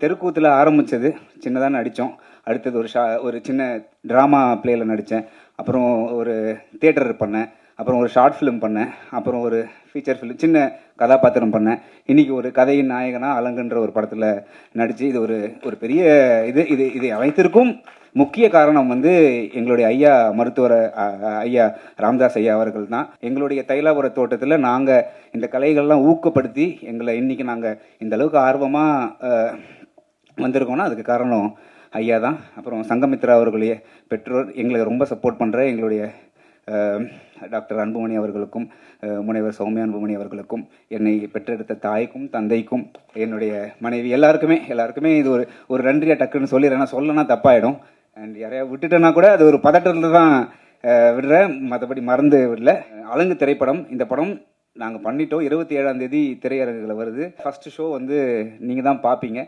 தெருக்கூத்தில் ஆரம்பித்தது சின்னதாக நடித்தோம். அடுத்தது ஒரு சின்ன ட்ராமா பிளேயில் நடித்தேன். அப்புறம் ஒரு தியேட்டர் பண்ணேன். அப்புறம் ஒரு ஷார்ட் ஃபிலிம் பண்ணேன். அப்புறம் ஒரு ஃபீச்சர் ஃபிலிம் சின்ன கதாபாத்திரம் பண்ணேன். இன்றைக்கி ஒரு கதையின் நாயகனாக அலங்குன்ற ஒரு படத்தில் நடித்து இது ஒரு பெரிய இது அனைத்திற்கும் முக்கிய காரணம் வந்து எங்களுடைய ஐயா மருத்துவர் ஐயா ராமதாஸ் ஐயா அவர்கள் தான். எங்களுடைய தைலாபுர தோட்டத்தில் நாங்கள் இந்த கலைகள்லாம் ஊக்கப்படுத்தி எங்களை இன்றைக்கி நாங்கள் இந்த அளவுக்கு ஆர்வமாக வந்திருக்கோன்னா அதுக்கு காரணம் ஐயா தான். அப்புறம் சங்கமித்ரா அவர்களுடைய பெற்றோர் எங்களை ரொம்ப சப்போர்ட் பண்ணுற எங்களுடைய டாக்டர் அன்புமணி அவர்களுக்கும் முனைவர் சௌமியா அன்புமணி அவர்களுக்கும் என்னை பெற்றெடுத்த தாய்க்கும் தந்தைக்கும் என்னுடைய மனைவி எல்லாருக்குமே இது ஒரு நன்றியாக டக்குன்னு சொல்லிடுறேன். சொல்லனா தப்பாயிடும். அண்ட் யாரையா விட்டுட்டேன்னா கூட அது ஒரு பதட்டத்தில் தான் விடுறேன், மற்றபடி மறந்து விடல. அலங்கு திரைப்படம், இந்த படம் நாங்கள் பண்ணிட்டோம். 27ஆம் தேதி திரையரங்குகளை வருது. ஃபர்ஸ்ட் ஷோ வந்து நீங்கள் தான் பார்ப்பீங்க.